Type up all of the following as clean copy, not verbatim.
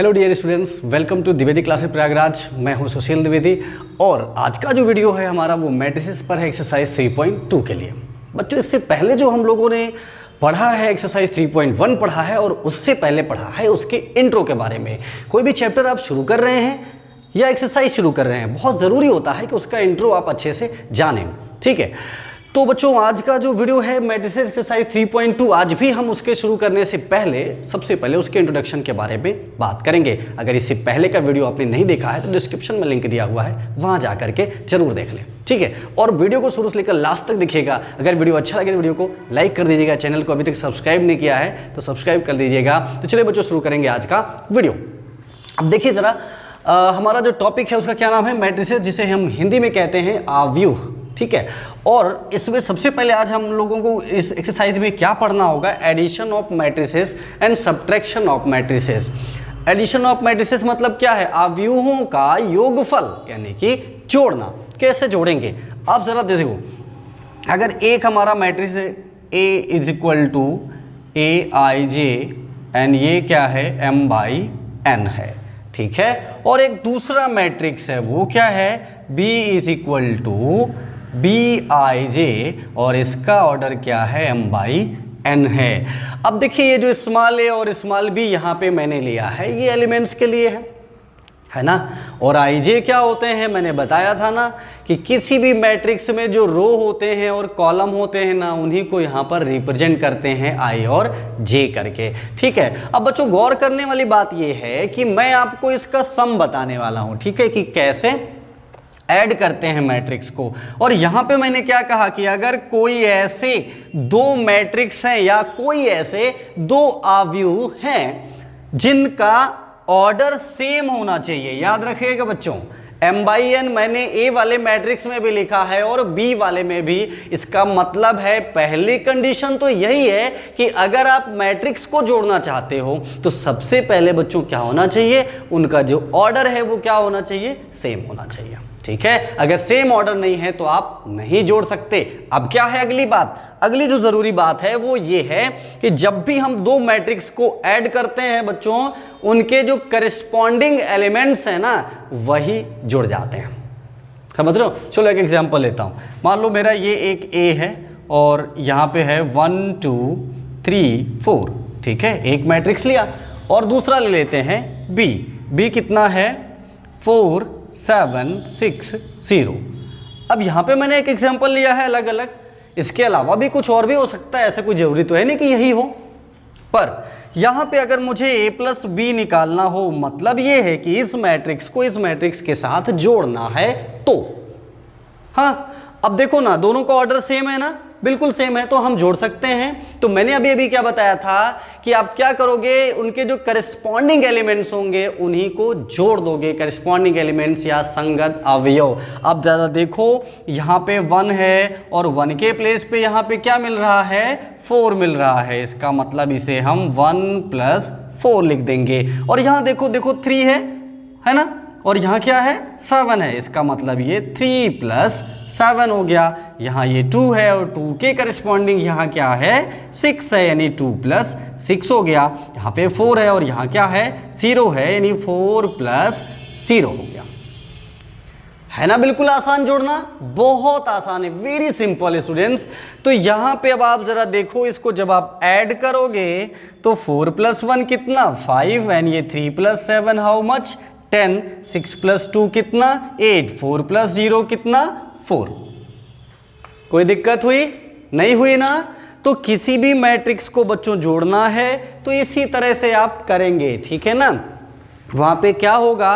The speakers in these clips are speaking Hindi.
Hello dear students, welcome to Dwivedi classes Prayagraj. मैं हूं सुशील द्विवेदी और आज का जो वीडियो है हमारा वो मैट्रिसेस पर है एक्सरसाइज 3.2 के लिए। बच्चों, इससे पहले जो हम लोगों ने पढ़ा है एक्सरसाइज 3.1 पढ़ा है और उससे पहले पढ़ा है उसके इंट्रो के बारे में। कोई भी चैप्टर आप शुरू कर रहे हैं या एक्सरसाइज शुरू कर रहे हैं, बहुत ज़रूरी होता है कि उसका इंट्रो आप अच्छे से जानें। ठीक है, तो बच्चों आज का जो वीडियो है मैट्रिसेस एक्सरसाइज 3.2, आज भी हम उसके शुरू करने से पहले सबसे पहले उसके इंट्रोडक्शन के बारे में बात करेंगे। अगर इससे पहले का वीडियो आपने नहीं देखा है तो डिस्क्रिप्शन में लिंक दिया हुआ है, वहां जा करके जरूर देख लें। ठीक है, और वीडियो को शुरू से लेकर लास्ट तक देखिएगा। अगर वीडियो अच्छा लगे तो वीडियो को लाइक कर दीजिएगा। चैनल को अभी तक सब्सक्राइब नहीं किया है तो सब्सक्राइब कर दीजिएगा। तो चलिए बच्चों शुरू करेंगे आज का वीडियो। अब देखिए जरा, हमारा जो टॉपिक है उसका क्या नाम है, मैट्रिसेस, जिसे हम हिंदी में कहते हैं आव्यूह। ठीक है, और इसमें सबसे पहले आज हम लोगों को इस एक्सरसाइज में क्या पढ़ना होगा, addition of matrices and subtraction of matrices. Addition of matrices मतलब क्या है, आव्यूहों का योगफल यानी कि जोड़ना। कैसे जोड़ेंगे आप जरा देखो। अगर एक हमारा मैट्रिक्स है A is equal to AIJ and ये क्या है M/N है। ठीक है, और एक दूसरा मैट्रिक्स है वो क्या है B is equal to BIJ और इसका ऑर्डर क्या है M/N है। अब देखिए ये जो स्मॉल a और स्मॉल b यहाँ पे मैंने लिया है ये एलिमेंट्स के लिए है ना। और IJ क्या होते हैं, मैंने बताया था ना कि किसी भी मैट्रिक्स में जो रो होते हैं और कॉलम होते हैं ना, उन्हीं को यहाँ पर रिप्रेजेंट करते हैं I और J करके। ठीक है, अब बच्चों गौर करने वाली बात ये है कि मैं आपको इसका सम बताने वाला हूँ। ठीक है, कि कैसे ऐड करते हैं मैट्रिक्स को। और यहां पे मैंने क्या कहा कि अगर कोई ऐसे दो मैट्रिक्स हैं या कोई ऐसे दो आव्यूह हैं जिनका ऑर्डर सेम होना चाहिए, याद रखिएगा बच्चों, M/N मैंने A वाले मैट्रिक्स में भी लिखा है और B वाले में भी। इसका मतलब है पहली कंडीशन तो यही है कि अगर आप मैट्रिक्स को जोड़ना चाहते हो तो सबसे पहले बच्चों क्या होना चाहिए, उनका जो ऑर्डर है वो क्या होना चाहिए, सेम होना चाहिए। ठीक है, अगर सेम ऑर्डर नहीं है तो आप नहीं जोड़ सकते। अब क्या है अगली बात, अगली जो जरूरी बात है वो ये है कि जब भी हम दो मैट्रिक्स को ऐड करते हैं बच्चों, उनके जो करस्पॉन्डिंग एलिमेंट्स हैं ना वही जुड़ जाते हैं। समझ रहे हो? चलो एक एग्जांपल लेता हूं। मान लो मेरा ये एक A है और यहां पे है 1 2 3 4। ठीक है, एक मैट्रिक्स लिया और दूसरा ले लेते हैं B कितना है 4 7 6 0। अब यहां पे मैंने एक एग्जांपल लिया है अलग अलग, इसके अलावा भी कुछ और भी हो सकता है, ऐसा कोई जरूरी तो है नहीं कि यही हो। पर यहां पे अगर मुझे A प्लस B निकालना हो, मतलब ये है कि इस मैट्रिक्स को इस मैट्रिक्स के साथ जोड़ना है तो। हाँ, अब देखो ना, दोनों का ऑर्डर सेम है ना, बिल्कुल सेम है, तो हम जोड़ सकते हैं। तो मैंने अभी क्या बताया था कि आप क्या करोगे, उनके जो करस्पॉन्डिंग एलिमेंट्स होंगे उन्हीं को जोड़ दोगे, करस्पॉन्डिंग एलिमेंट्स या संगत अवयव। अब जरा देखो, यहाँ पे 1 है और 1 के प्लेस पे यहाँ पे क्या मिल रहा है, 4 मिल रहा है। इसका मतलब इसे हम 1 + 4 लिख देंगे। और यहाँ देखो 3 है ना, और यहाँ क्या है 7 है। इसका मतलब ये 3 + 7 हो गया। यहाँ ये 2 है और 2 के करस्पॉन्डिंग यहाँ क्या है 6 है, यानी 2 + 6 हो गया। यहाँ पे 4 है और यहाँ क्या है 0 है, यानी 4 + 0 हो गया। है ना बिल्कुल आसान जोड़ना, बहुत आसान है, वेरी सिंपल स्टूडेंट्स। तो यहाँ पे अब आप जरा देखो, इसको जब आप ऐड करोगे तो 4 + 1 कितना 5 एंड ये 3 + 7 हाउ मच 10, 6 + 2 कितना 8, 4 + 0 कितना 4। कोई दिक्कत हुई? नहीं हुई ना। तो किसी भी मैट्रिक्स को बच्चों जोड़ना है तो इसी तरह से आप करेंगे। ठीक है ना, वहां पे क्या होगा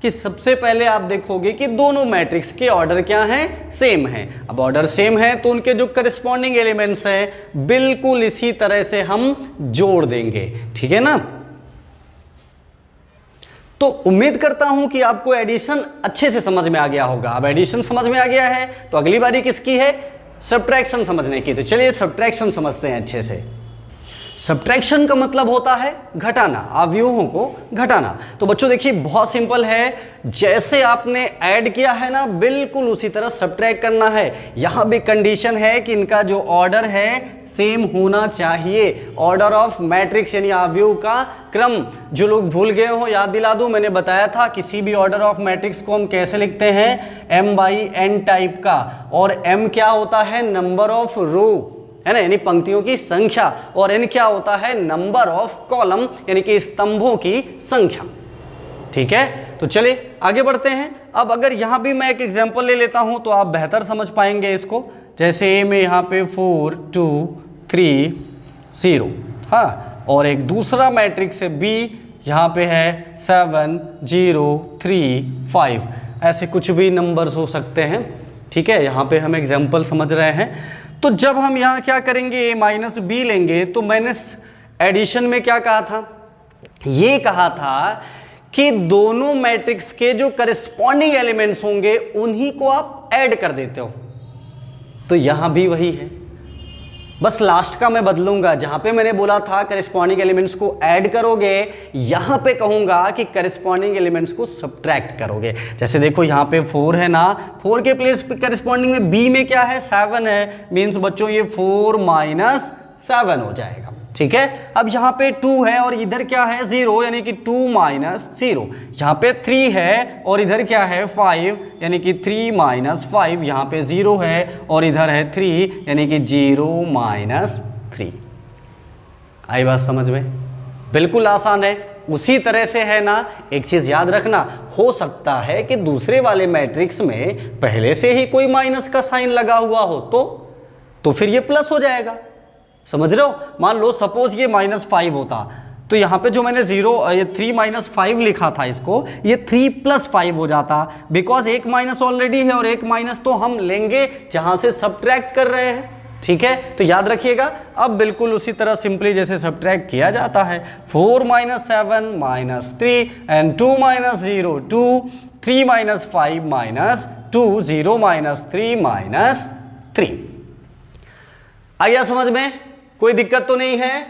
कि सबसे पहले आप देखोगे कि दोनों मैट्रिक्स के ऑर्डर क्या हैं, सेम हैं। अब ऑर्डर सेम है तो उनके जो करस्पॉन्डिंग एलिमेंट्स हैं बिल्कुल इसी तरह से हम जोड़ देंगे। ठीक है ना। तो उम्मीद करता हूं कि आपको एडिशन अच्छे से समझ में आ गया होगा। अब एडिशन समझ में आ गया है तो अगली बारी किसकी है, सब्ट्रैक्शन समझने की। तो चलिए सब्ट्रैक्शन समझते हैं अच्छे से। सब्ट्रैक्शन का मतलब होता है घटाना, अवयवों को घटाना। तो बच्चों देखिए बहुत सिंपल है, जैसे आपने ऐड किया है ना बिल्कुल उसी तरह सब्ट्रैक्ट करना है। यहां भी कंडीशन है कि इनका जो ऑर्डर है सेम होना चाहिए, ऑर्डर ऑफ मैट्रिक्स यानी अवयव का क्रम। जो लोग भूल गए हो याद दिला दूं, मैंने बताया था किसी भी ऑर्डर ऑफ मैट्रिक्स को हम कैसे लिखते हैं, m/n टाइप का, और m क्या होता है, नंबर ऑफ रो है ना, यानी पंक्तियों की संख्या, और n क्या होता है, नंबर ऑफ कॉलम यानी कि स्तंभों की संख्या। ठीक है, तो चलिए आगे बढ़ते हैं। अब अगर यहां भी मैं एक एग्जांपल ले लेता हूं तो आप बेहतर समझ पाएंगे इसको। जैसे ए में यहां पे 4 2 3 0, हाँ, और एक दूसरा मैट्रिक्स है बी, यहां पे है 7 0 3 5, ऐसे कुछ भी नंबर्स हो सकते हैं। ठीक है, यहां पे हम एग्जांपल समझ रहे हैं। तो जब हम यहाँ क्या करेंगे, a माइनस बी लेंगे, तो मैंने एडिशन में क्या कहा था, ये कहा था कि दोनों मैट्रिक्स के जो करस्पॉन्डिंग एलिमेंट्स होंगे उन्हीं को आप ऐड कर देते हो। तो यहां भी वही है, बस लास्ट का मैं बदलूंगा। जहां पे मैंने बोला था करस्पॉन्डिंग एलिमेंट्स को ऐड करोगे, यहां पे कहूंगा कि करस्पॉन्डिंग एलिमेंट्स को सब्ट्रैक्ट करोगे। जैसे देखो यहां पे 4 है ना, 4 के प्लेस पे करस्पॉन्डिंग में b में क्या है, 7 है, मींस बच्चों ये 4 माइनस 7 हो जाएगा। ठीक है, अब यहाँ पे 2 है और इधर क्या है 0, यानी कि 2 माइनस 0। यहाँ पे 3 है और इधर क्या है 5, यानी कि 3 माइनस 5। यहाँ पे 0 है और इधर है 3, यानी कि 0 माइनस 3। आई बात समझ में? बिल्कुल आसान है। उसी तरह से है ना, एक चीज याद रखना, हो सकता है कि दूसरे वाले मैट्रिक्स में पहले से ही कोई माइनस का साइन लगा हुआ हो, तो फिर ये प्लस हो जाएगा। समझ रहे हो? मान लो सपोज ये -5 होता, तो यहाँ पे जो मैंने 3 माइनस 5 लिखा था इसको, ये 3 प्लस 5 हो जाता, बिकॉज एक माइनस ऑलरेडी है और एक माइनस तो हम लेंगे जहां से सब्ट्रैक्ट कर रहे हैं। ठीक है, तो याद रखिएगा। अब बिल्कुल उसी तरह सिंपली जैसे सब्ट्रैक्ट किया जाता है, 4 minus 7 minus 3 and 2 minus 0 2, 3 minus 5 minus 2, 0 minus 3 minus 3। आया समझ में? कोई दिक्कत तो नहीं है?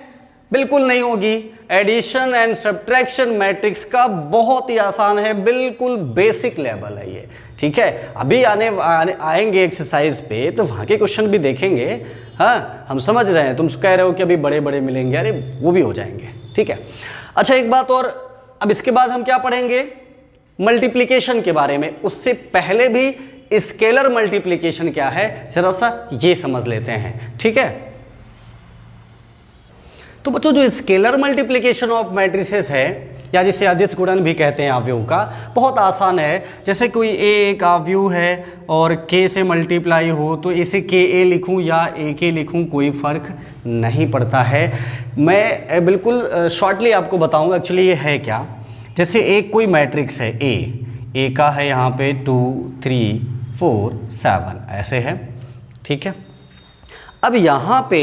बिल्कुल नहीं होगी। एडिशन एंड सब्ट्रैक्शन मैट्रिक्स का बहुत ही आसान है, बिल्कुल बेसिक लेवल है ये। ठीक है, अभी आएंगे एक्सरसाइज पे तो वहां के क्वेश्चन भी देखेंगे। हाँ, हम समझ रहे हैं, तुम कह रहे हो कि अभी बड़े बड़े मिलेंगे, अरे वो भी हो जाएंगे। ठीक है, अच्छा एक बात और, अब इसके बाद हम क्या पढ़ेंगे, मल्टीप्लीकेशन के बारे में। उससे पहले भी स्केलर मल्टीप्लीकेशन क्या है जरा सा ये समझ लेते हैं। ठीक है, तो बच्चों जो स्केलर मल्टीप्लिकेशन ऑफ मैट्रिसेस है, या जिसे अदिश गुणन भी कहते हैं अवयव का, बहुत आसान है। जैसे कोई a एक अवयव है और k से मल्टीप्लाई हो, तो इसे ka लिखूं या ak लिखूं कोई फर्क नहीं पड़ता है। मैं बिल्कुल शॉर्टली आपको बताऊं एक्चुअली ये है क्या। जैसे एक कोई मैट्रिक्स है a का है यहाँ पे 2 3 4 7 ऐसे है। ठीक है, अब यहाँ पे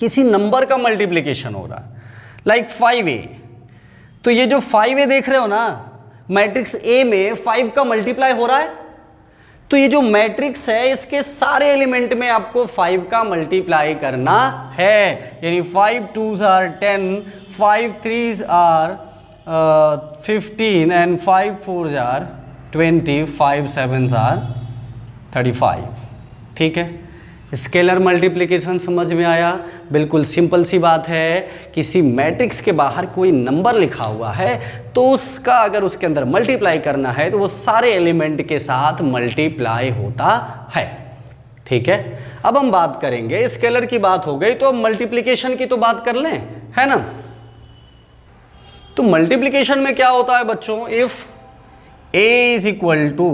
किसी नंबर का मल्टीप्लिकेशन हो रहा है, लाइक 5a। तो ये जो 5a देख रहे हो ना, मैट्रिक्स A में 5 का मल्टीप्लाई हो रहा है, तो ये जो मैट्रिक्स है इसके सारे एलिमेंट में आपको 5 का मल्टीप्लाई करना है। यानी 5 2s are 10, 5 3s are 15 and 5 4s are 20, 5 7s are 35। ठीक है, स्केलर मल्टीप्लिकेशन समझ में आया? बिल्कुल सिंपल सी बात है। किसी मैट्रिक्स के बाहर कोई नंबर लिखा हुआ है तो उसका अगर उसके अंदर मल्टीप्लाई करना है तो वो सारे एलिमेंट के साथ मल्टीप्लाई होता है। ठीक है, अब हम बात करेंगे, स्केलर की बात हो गई तो अब मल्टीप्लिकेशन की तो बात कर लें, है ना। तो मल्टीप्लिकेशन में क्या होता है बच्चों, if a is equal to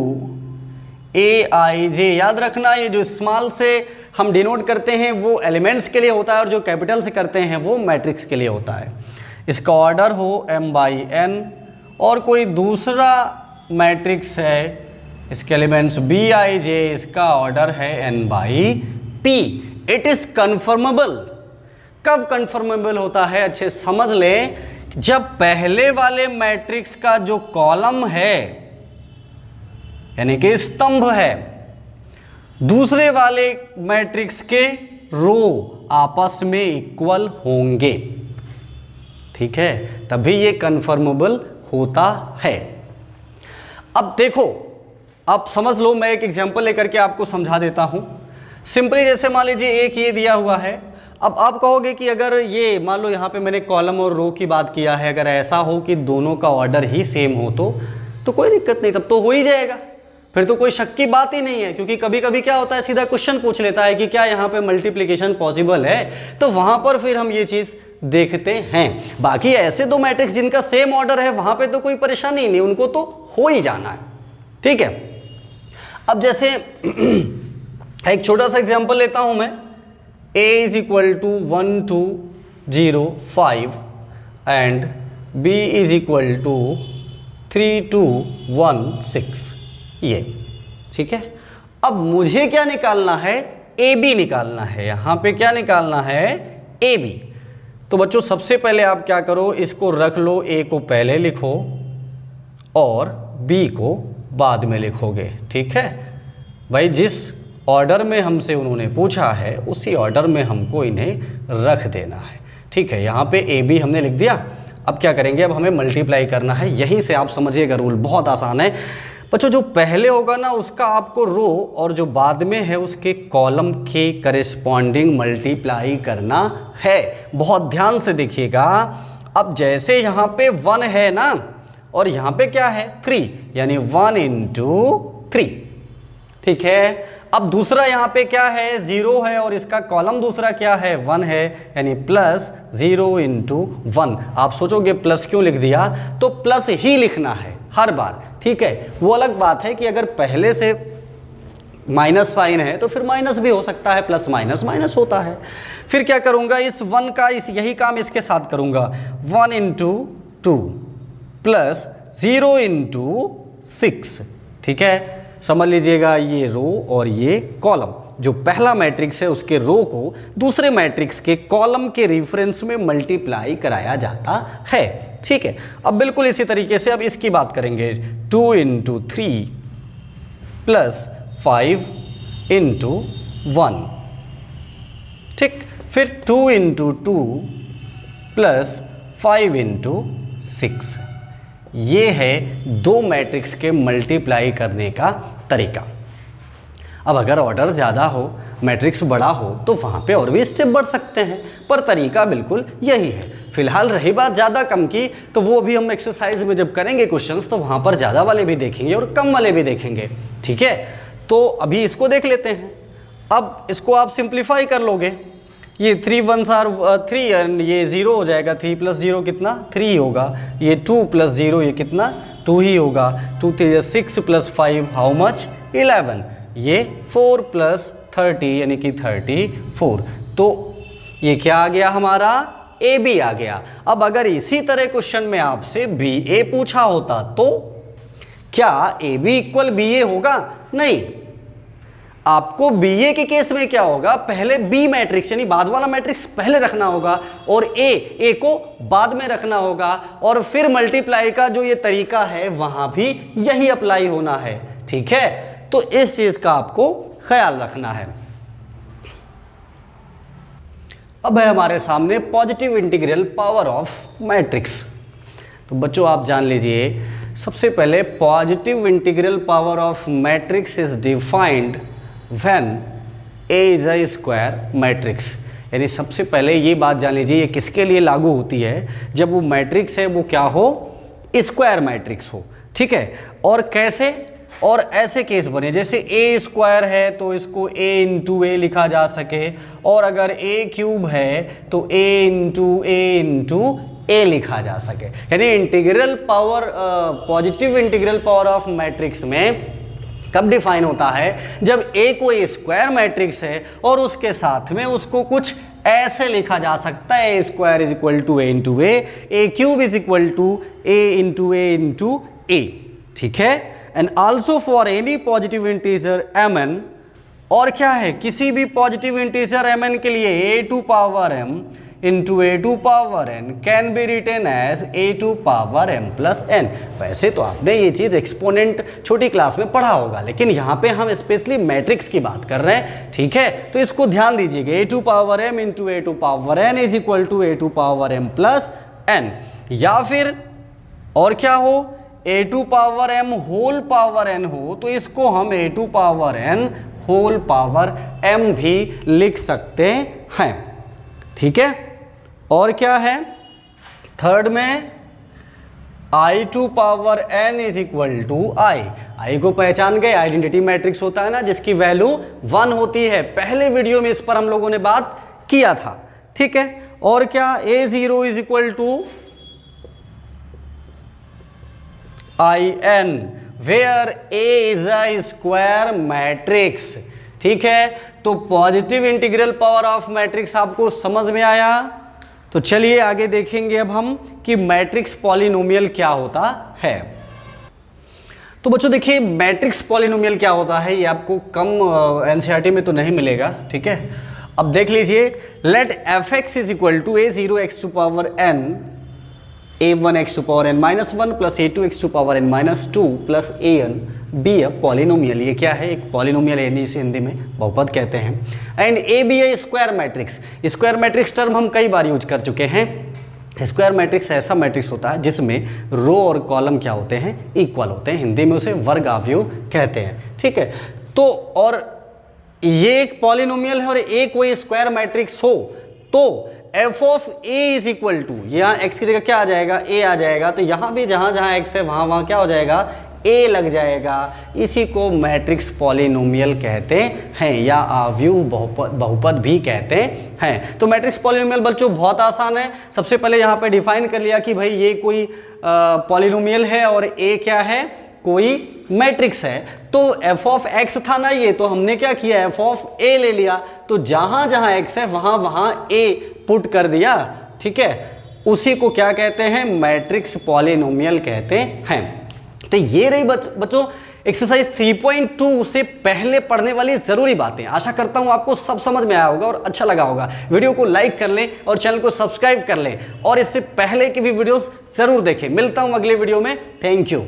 aij, याद रखना ये जो स्मॉल से हम डिनोट करते हैं वो एलिमेंट्स के लिए होता है और जो कैपिटल से करते हैं वो मैट्रिक्स के लिए होता है। इसका ऑर्डर हो m/n और कोई दूसरा मैट्रिक्स है, इसके एलिमेंट्स bij, इसका ऑर्डर है n/p। It is conformable. कब कन्फर्मेबल होता है, अच्छे समझ लें, जब पहले वाले मैट्रिक्स का जो कॉलम है यानी कि स्तंभ है, दूसरे वाले मैट्रिक्स के रो आपस में इक्वल होंगे, ठीक है, तभी ये कन्फर्मेबल होता है। अब देखो, आप समझ लो, मैं एक एग्जांपल लेकर के आपको समझा देता हूं। सिंपली जैसे मान लीजिए एक ये दिया हुआ है, अब आप कहोगे कि अगर ये मान लो यहाँ पे मैंने कॉलम और रो की बात किया है, अगर ऐसा हो कि दोनों का ऑर्डर ही सेम हो तो कोई दिक्कत नहीं, तब तो हो ही जाएगा, फिर तो कोई शक की बात ही नहीं है। क्योंकि कभी कभी क्या होता है, सीधा क्वेश्चन पूछ लेता है कि क्या यहाँ पे मल्टीप्लिकेशन पॉसिबल है, तो वहां पर फिर हम ये चीज देखते हैं। बाकी ऐसे दो मैट्रिक्स जिनका सेम ऑर्डर है वहां पे तो कोई परेशानी नहीं, उनको तो हो ही जाना है, ठीक है। अब जैसे एक छोटा सा एग्जांपल लेता हूं मैं, a is equal to 1 2 0 5 and b is equal to 3 2 1 6, ये ठीक है। अब मुझे क्या निकालना है, ए बी निकालना है। यहां पे क्या निकालना है, ए बी। तो बच्चों सबसे पहले आप क्या करो, इसको रख लो, ए को पहले लिखो और बी को बाद में लिखोगे, ठीक है भाई। जिस ऑर्डर में हमसे उन्होंने पूछा है उसी ऑर्डर में हमको इन्हें रख देना है, ठीक है। यहाँ पे ए बी हमने लिख दिया। अब क्या करेंगे, अब हमें मल्टीप्लाई करना है। यहीं से आप समझिएगा, रूल बहुत आसान है बच्चों। जो पहले होगा ना उसका आपको रो, और जो बाद में है उसके कॉलम के करेस्पॉन्डिंग मल्टीप्लाई करना है। बहुत ध्यान से देखिएगा। अब जैसे यहाँ पे 1 है ना, और यहाँ पे क्या है 3, यानी 1 × 3, ठीक है। अब दूसरा यहाँ पे क्या है, 0 है, और इसका कॉलम दूसरा क्या है, 1 है, यानी प्लस 0 × 1। आप सोचोगे प्लस क्यों लिख दिया, तो प्लस ही लिखना है हर बार, ठीक है। वो अलग बात है कि अगर पहले से माइनस साइन है तो फिर माइनस भी हो सकता है, प्लस माइनस माइनस होता है। फिर क्या करूंगा, इस 1 का यही काम इसके साथ करूंगा, 1 × 2 प्लस 0 × 6, ठीक है। समझ लीजिएगा, ये रो और ये कॉलम, जो पहला मैट्रिक्स है उसके रो को दूसरे मैट्रिक्स के कॉलम के रेफरेंस में मल्टीप्लाई कराया जाता है, ठीक है। अब बिल्कुल इसी तरीके से अब इसकी बात करेंगे, 2 × 3 प्लस 5 × 1, ठीक। फिर 2 × 2 प्लस 5 × 6। ये है दो मैट्रिक्स के मल्टीप्लाई करने का तरीका। अब अगर ऑर्डर ज़्यादा हो, मैट्रिक्स बड़ा हो, तो वहाँ पे और भी स्टेप बढ़ सकते हैं, पर तरीका बिल्कुल यही है। फिलहाल रही बात ज़्यादा कम की, तो वो भी हम एक्सरसाइज में जब करेंगे क्वेश्चंस, तो वहाँ पर ज़्यादा वाले भी देखेंगे और कम वाले भी देखेंगे, ठीक है। तो अभी इसको देख लेते हैं। अब इसको आप सिंप्लीफाई कर लोगे, ये 3 1s are 3, एंड ये 0 हो जाएगा। 3 + 0 कितना, 3 होगा। ये 2 + 0 ये कितना, 2 ही होगा। 2 3 6 + 5 हाउ मच, 11। ये 4 + 30 यानी कि 34। तो ये क्या आ गया हमारा, ए बी आ गया। अब अगर इसी तरह क्वेश्चन में आपसे बी ए पूछा होता तो क्या ए बी = बी ए होगा, नहीं। आपको बी ए के केस में क्या होगा, पहले बी मैट्रिक्स यानी बाद वाला मैट्रिक्स पहले रखना होगा, और ए को बाद में रखना होगा, और फिर मल्टीप्लाई का जो ये तरीका है वहां भी यही अप्लाई होना है, ठीक है। तो इस चीज का आपको ख्याल रखना है। अब है हमारे सामने positive integral power of matrix. तो बच्चों आप जान लीजिए, सबसे पहले positive integral power of matrix is defined when A is a square matrix. यानी सबसे पहले ये बात जान लीजिए, ये किसके लिए लागू होती है, जब वो मैट्रिक्स है वो क्या हो, स्क्वायर मैट्रिक्स हो, ठीक है। और कैसे, और ऐसे केस बने जैसे A² है तो इसको A × A लिखा जा सके, और अगर A³ है तो A × A लिखा जा सके। यानी integral power, positive integral power of matrix में कब डिफाइन होता है, जब A कोई स्क्वायर मैट्रिक्स है और उसके साथ में उसको कुछ ऐसे लिखा जा सकता है, A² = A × A, A³ = A × A, ठीक है। And also for any positive integer mn, और क्या है, किसी भी पॉजिटिव इंटीजर mn के लिए A⁴ m into A to power N can be written as A to power M plus N. वैसे तो आपने ये चीज़ एक्सपोनेंट छोटी क्लास में पढ़ा होगा, लेकिन यहाँ पे हम स्पेशली मैट्रिक्स की बात कर रहे हैं, ठीक है। तो इसको ध्यान दीजिएगा, A to power M into A to power N is equal to A to power M plus N. या फिर और क्या हो, A to power M whole power N हो तो इसको हम A to power N whole power M भी लिख सकते हैं, ठीक है। और क्या है थर्ड में, I to power N is equal to I. I को पहचान गए, आइडेंटिटी मैट्रिक्स होता है ना जिसकी वैल्यू 1 होती है। पहले वीडियो में इस पर हम लोगों ने बात किया था, ठीक है। और क्या, A zero is equal to I N where A is a square matrix, ठीक है। तो positive integral power of matrix आपको समझ में आया। तो चलिए आगे देखेंगे अब हम कि मैट्रिक्स पॉलिनोमियल क्या होता है। तो बच्चों देखिए, मैट्रिक्स पॉलिनोमियल क्या होता है ये आपको कम एनसीईआरटी में तो नहीं मिलेगा, ठीक है। अब देख लीजिए, let F X is equal to A zero X to power N a1 x to power n minus 1 plus a2 x to power n minus 2 plus an be a polynomial। ये क्या है, एक पॉलिनोमियल है जिसे हिंदी में बहुपद कहते हैं। And A B A square matrix. Square matrix term हम कई बार यूज कर चुके हैं। स्क्वायर मैट्रिक्स ऐसा मैट्रिक्स होता है जिसमें रो और कॉलम क्या होते हैं, इक्वल होते हैं। हिंदी में उसे वर्ग अवयव कहते हैं, ठीक है। तो और ये एक पॉलिनोमियल है और एक कोई स्क्वायर मैट्रिक्स हो तो F of A is equal to, यहाँ एक्स की जगह क्या आ जाएगा, ए आ जाएगा। तो यहाँ भी जहाँ जहाँ एक्स है वहाँ वहाँ क्या हो जाएगा, ए लग जाएगा। इसी को मैट्रिक्स पॉलिनोमियल कहते हैं या अवयव बहुपद भी कहते हैं। तो मैट्रिक्स पॉलिनोमियल बच्चों बहुत आसान है। सबसे पहले यहाँ पे डिफाइन कर लिया कि भाई ये कोई पॉलिनोमियल है और ए क्या है, कोई मैट्रिक्स है। तो एफ ऑफ एक्स था ना ये, तो हमने क्या किया, एफ ऑफ ए ले लिया। तो जहां जहां एक्स है वहां वहां ए पुट कर दिया, ठीक है। उसी को क्या कहते हैं, मैट्रिक्स पॉलिनोमियल कहते हैं। तो ये रही बच्चों एक्सरसाइज 3.2 से पहले पढ़ने वाली जरूरी बातें। आशा करता हूं आपको सब समझ में आया होगा और अच्छा लगा होगा। वीडियो को लाइक कर लें और चैनल को सब्सक्राइब कर लें और इससे पहले की भी वीडियोस जरूर देखें। मिलता हूं अगले वीडियो में। Thank you.